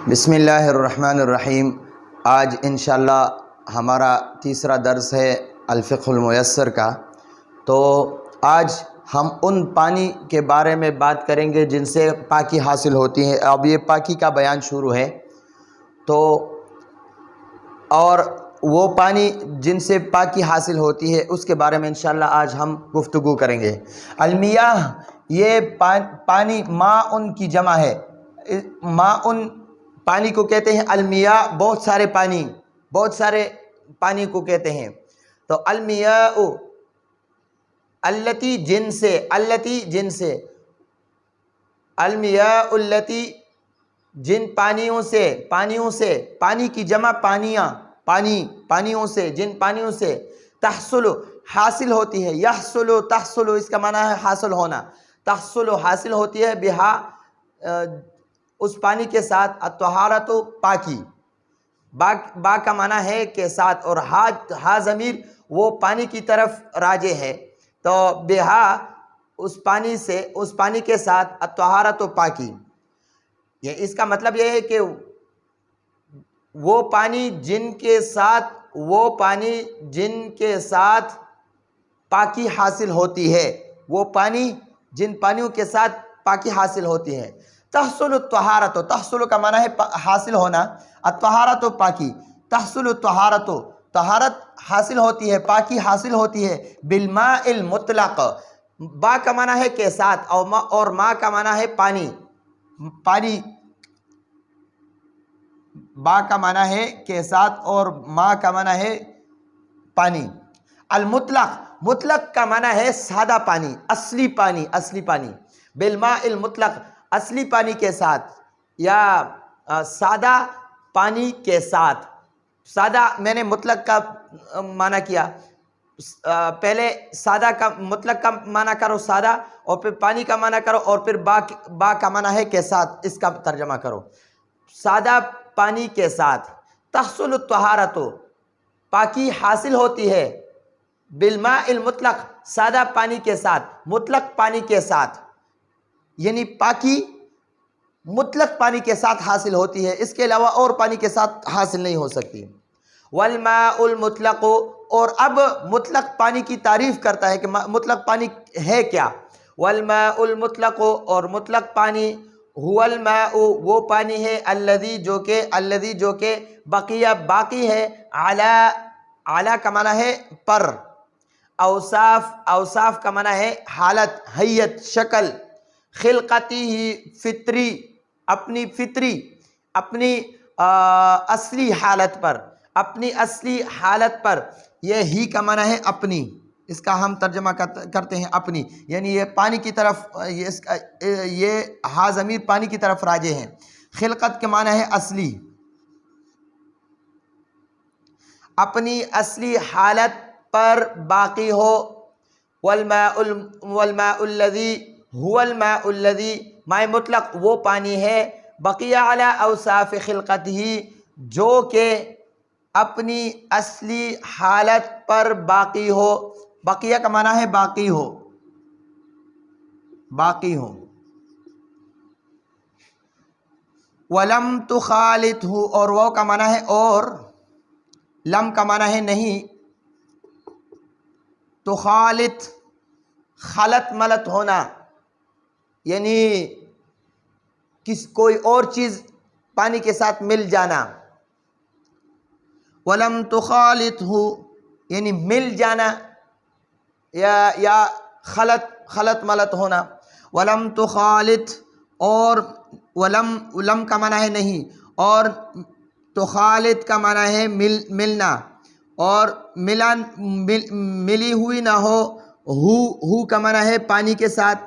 بسم اللہ الرحمن الرحیم۔ آج انشاءاللہ ہمارا تیسرا درس ہے الفقہ المیسر کا۔ تو آج ہم ان پانی کے بارے میں بات کریں گے جن سے پاکی حاصل ہوتی ہے۔ اب یہ پاکی کا بیان شروع ہے، تو اور وہ پانی جن سے پاکی حاصل ہوتی ہے اس کے بارے میں انشاءاللہ آج ہم گفتگو کریں گے۔ المیاہ، یہ پانی ماء کی جمع ہے۔ ماء پانی کو کہتے ہیں المیاء، بہت سارے پانی کو کہتے ہیں۔ تو المیاء التی جن سے، المیاء التی جن پانیوں سے، پانی کی جمع پانیوں سے، جن پانیوں سے تحصل حاصل ہوتی ہے، تحصل اس کا معنی ہے حاصل ہونا، تحصل حاصل ہوتی ہے، بہا اس پانی کے ساتھ، الطہارت پاکی، با کا معنی ہے کے ساتھ، اور ہا ضمیر وہ پانی کی طرف راجع ہے، تو بہا اس پانی کے ساتھ، الطہارت پاکی، یہ اس کا مطلب یہ ہے کہ وہ پانی جن کے ساتھ پاکی حاصل ہوتی ہے، وہ پانی جن پانیوں کے ساتھ پاکی حاصل ہوتی ہے۔ تحصل الطہارت، تحصل کا معنی ہے حاصل ہونا، الطہارت پاکی، تحصل الطہارت، طہارت حاصل ہوتی ہے، پاکی حاصل ہوتی ہے، بالماء المطلق، با کا معنی ہے کے ساتھ، اور ماء کا معنی ہے پانی، با کا معنی ہے کے ساتھ اور ماء کا معنی ہے پانی۔ مطلق کا معنی ہے سادہ پانی، اصلی پانی، بالماء المطلق، اصلی پانی کے ساتھ یا سادہ پانی کے ساتھ۔ سادہ، میں نے مطلق کا معنی کیا، پہلے مطلق کا معنی کرو سادہ، اور پھر پانی کا معنی کرو، اور پھر با کا معنی ہے کے ساتھ، اس کا ترجمہ کرو، سادہ پانی کے ساتھ۔ تحصل الطہارت، پاکی حاصل ہوتی ہے، بالماء المطلق، سادہ پانی کے ساتھ، مطلق پانی کے ساتھ، یعنی پاکی مطلق پانی کے ساتھ حاصل ہوتی ہے، اس کے علاوہ اور پانی کے ساتھ حاصل نہیں ہو سکتی۔ والماء المطلق، اور اب مطلق پانی کی تعریف کرتا ہے کہ مطلق پانی ہے کیا۔ والماء المطلق، اور مطلق پانی، هو الماء، وہ پانی ہے، الذی جو کہ باقی ہے، علی کا معنی ہے پر، اوصاف کا معنی ہے حالت، حیت، شکل، خلقتی ہی فطری، اپنی اصلی حالت پر، یہ ہی کا معنی ہے اپنی، اس کا ہم ترجمہ کرتے ہیں اپنی، یعنی یہ پانی کی طرف، یہ ہا ضمیر پانی کی طرف راجع ہے۔ خلقت کے معنی ہے اصلی، اپنی اصلی حالت پر باقی ہو۔ والماء الذی، هو الماء الذی، ماء مطلق وہ پانی ہے، بقی علی اوصاف خلقتہ، جو کہ اپنی اصلی حالت پر باقی ہو۔ بقیہ کا معنی ہے باقی ہو۔ ولم تخالطہ، اور وہ کا معنی ہے اور، لم کا معنی ہے نہیں، تخالط خلط ملط ہونا، یعنی کوئی اور چیز پانی کے ساتھ مل جانا۔ ولم تخالطہ، یعنی مل جانا یا خلط ملط ہونا۔ ولم تخالط، اور لم کا معنی ہے نہیں، اور تخالط کا معنی ہے ملنا، اور ملی ہوئی نہ ہو، ہو کا معنی ہے پانی کے ساتھ،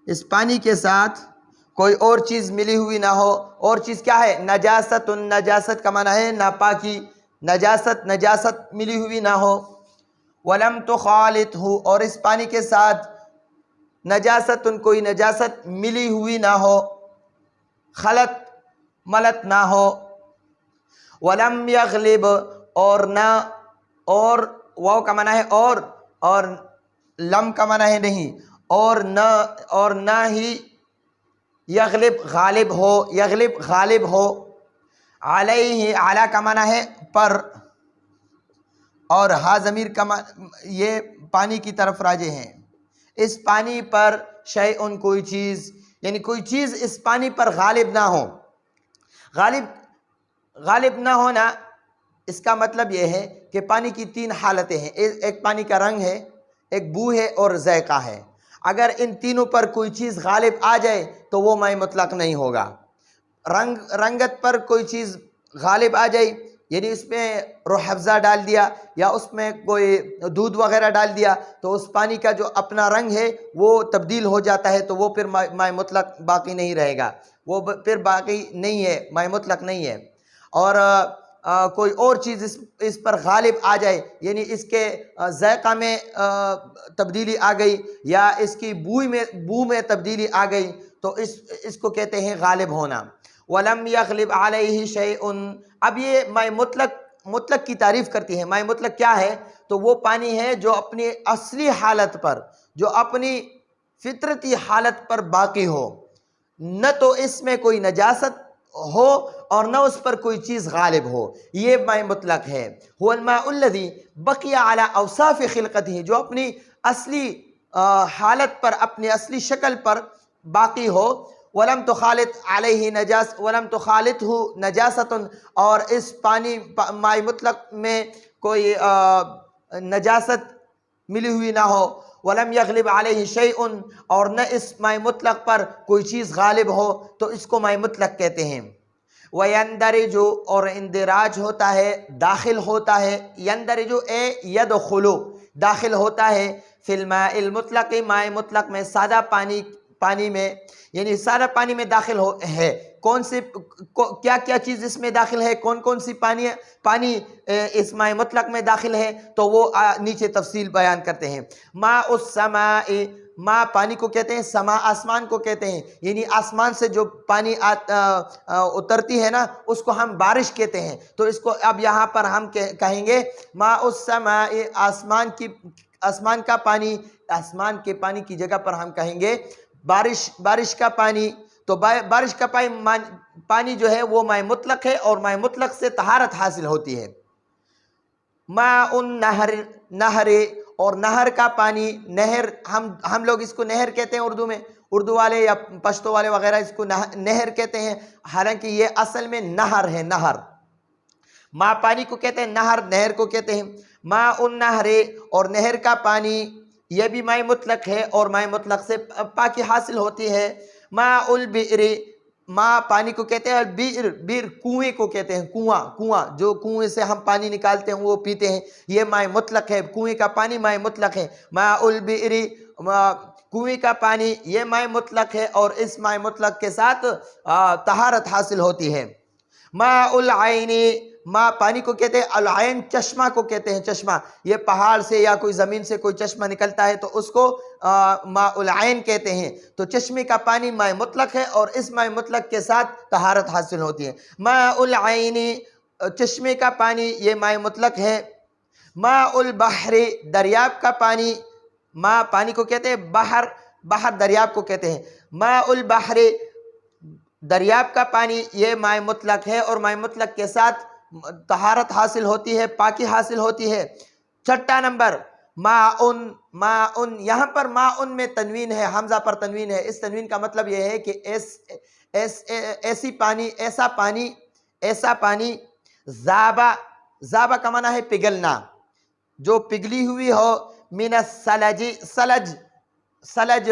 اس پانی کے ساتھ کوئی اور چیز ملی ہوئی نہ ہو۔ اور چیز کیا ہے؟ نجاست، نجاست کا معنی ہے ناپاکی، نجاست ملی ہوئی نہ ہو۔ ولم تخالطہ، اور اس پانی کے ساتھ نجاست، کوئی نجاست ملی ہوئی نہ ہو، خلط ملط نہ ہو۔ ولم یغلب، اور نہ، اور واو کا معنی ہے اور لم کا معنی ہے نہیں، اور نہ ہی یغلب غالب ہو، یغلب غالب ہو، علیہ اعلیٰ کا معنی ہے پر، اور ہا ضمیر کا یہ پانی کی طرف راجع ہیں، اس پانی پر شیئن کوئی چیز، یعنی کوئی چیز اس پانی پر غالب نہ ہو۔ غالب نہ ہونا اس کا مطلب یہ ہے کہ پانی کی تین حالتیں ہیں، ایک پانی کا رنگ ہے، ایک بو ہے اور ذائقہ ہے۔ اگر ان تینوں پر کوئی چیز غالب آ جائے تو وہ ماء مطلق نہیں ہوگا۔ رنگت پر کوئی چیز غالب آ جائے، یعنی اس میں روح افزا ڈال دیا یا اس میں کوئی دودھ وغیرہ ڈال دیا تو اس پانی کا جو اپنا رنگ ہے وہ تبدیل ہو جاتا ہے، تو وہ پھر ماء مطلق باقی نہیں رہے گا، وہ پھر باقی نہیں ہے، ماء مطلق نہیں ہے۔ اور کوئی اور چیز اس پر غالب آ جائے، یعنی اس کے ذائقہ میں تبدیلی آ گئی یا اس کی بو میں تبدیلی آ گئی تو اس کو کہتے ہیں غالب ہونا۔ وَلَمْ يَغْلِبْ عَلَيْهِ شَيْءٌ، اب یہ ماء مطلق کی تعریف کرتی ہے۔ ماء مطلق کیا ہے؟ تو وہ پانی ہے جو اپنی اصلی حالت پر، جو اپنی فطرتی حالت پر باقی ہو، نہ تو اس میں کوئی نجاست ہو اور نہ اس پر کوئی چیز غالب ہو، یہ ماء مطلق ہے۔ هو الماء الذي بقي على اوصاف خلقته، جو اپنی اصلی حالت پر، اپنی اصلی شکل پر باقی ہو۔ ولم تخالط علیہ ولم تخالطہ نجاست، اور اس پانی ماء مطلق میں کوئی نجاست ملی ہوئی نہ ہو۔ ولم یغلب علیہ شیء، اور نہ اس ماء مطلق پر کوئی چیز غالب ہو تو اس کو ماء مطلق کہتے ہیں۔ وَيَنْدَرِجُ، اور اندراج ہوتا ہے، داخل ہوتا ہے، يَنْدَرِجُ اے يَدْخُلُ، داخل ہوتا ہے، فِي الْمَاءِ الْمُطْلَقِ، ماء مطلق میں، سادہ پانی میں، یعنی سارا پانی میں داخل ہے۔ کون سی کیا چیز اس میں داخل ہے، کون سی پانی اس ماء مطلق میں داخل ہے، تو وہ نیچے تفصیل بیان کرتے ہیں۔ ماء السماء، ماء پانی کو کہتے ہیں، سما آسمان کو کہتے ہیں، یعنی آسمان سے جو پانی اترتی ہے نا اس کو ہم بارش کہتے ہیں، تو اس کو اب یہاں پر ہم کہیں گے ماء السماء، آسمان کا پانی، آسمان کے پانی کی جگہ پر ہم کہیں گے بارش کا پانی۔ تو بارش کا پانی جو ہے وہ ماء مطلق ہے اور ماء مطلق سے طہارت حاصل ہوتی ہے۔ ماء النہر، نہر، اور نہر کا پانی، نہر ہم لوگ اس کو نہر کہتے ہیں اردو میں، اردو والے یا پشتو والے وغیرہ اس کو نہر کہتے ہیں، حالانکہ یہ اصل میں نہر ہے، نہر۔ ماء پانی کو کہتے ہیں، نہر کو کہتے ہیں۔ ماء النہر، اور نہر کا پانی، یہ بھی ماء مطلق ہے اور ماء مطلق سے پاکی حاصل ہوتی ہے۔ ماء البئر، ماء پانی کو کہتے ہیں، بئر کنویں کو کہتے ہیں، کنواں جو کنویں سے ہم پانی نکالتے ہیں وہ پیتے ہیں، یہ ماء مطلق ہے، کنویں کا پانی ماء مطلق ہے۔ ماء البئر، کنویں کا پانی، یہ ماء مطلق ہے اور اس ماء مطلق کے ساتھ طہارت حاصل ہوتی ہے۔ ماء العین، ماء پانی کو کہتے ہیں، العین چشمہ کو کہتے ہیں، چشمہ، یہ پہاڑ سے یا کوئی زمین سے کوئی چشمہ نکلتا ہے تو اس کو ماء العین کہتے ہیں، تو چشمے کا پانی ماء مطلق ہے اور اس ماء مطلق کے ساتھ طہارت حاصل ہوتی ہے۔ ماء العین، چشمے کا پانی، یہ ماء مطلق ہے۔ ماء البحر، دریاب کا پانی، ماء پانی کو کہتے ہیں، بحر دریاب کو کہتے ہیں۔ ماء البحر، دریاب کا پانی، یہ ماء مطلق ہے اور ماء مطلق کے ساتھ طہارت حاصل ہوتی ہے، پاکی حاصل ہوتی ہے۔ چھٹا نمبر ماء، یہاں پر ماء میں تنوین ہے، حمزہ پر تنوین ہے، اس تنوین کا مطلب یہ ہے کہ ایسا پانی ذابہ کا معنی ہے پگھلنا، جو پگھلی ہوئی ہو، من الثلج، ثلج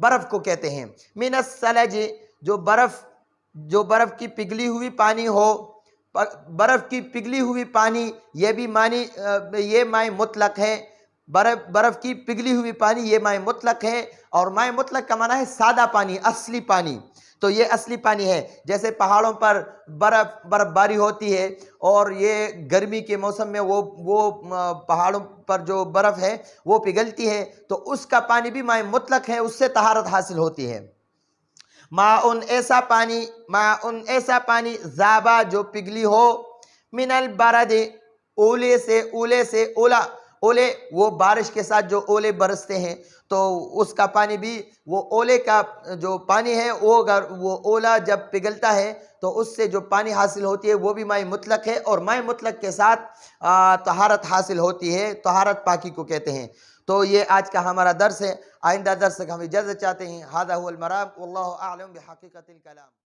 برف کو کہتے ہیں، من الثلج، جو برف کی پگھلی ہوئی پانی ہو، برف کی پگھلی ہوئی پانی، یہ ماء مطلق ہے، برف کی پگھلی ہوئی پانی یہ ماء مطلق ہے۔ اور ماء مطلق کا معنی ہے سادہ پانی، اصلی پانی، تو یہ اصلی پانی ہے۔ جیسے پہاڑوں پر برف باری ہوتی ہے اور یہ گرمی کے موسم میں وہ پہاڑوں پر جو برف ہے وہ پگھلتی ہے، تو اس کا پانی بھی ماء مطلق ہے، اس سے طہارت حاصل ہوتی ہے۔ ماء ایسا پانی ذابہ، جو پگھلی ہو، من البرد، اولے سے، اولے وہ بارش کے ساتھ جو اولے برستے ہیں تو اس کا پانی بھی وہ اولے کا جو پانی ہے وہ اگر وہ اولا جب پگھلتا ہے تو اس سے جو پانی حاصل ہوتی ہے وہ بھی ماء مطلق ہے، اور ماء مطلق کے ساتھ طہارت حاصل ہوتی ہے، طہارت پاکی کو کہتے ہیں۔ تو یہ آج کا ہمارا درس ہے، آئندہ درس تک ہم اجازت چاہتے ہیں۔ ھذا هو المرام واللہ اعلم بحقیقت الکلام۔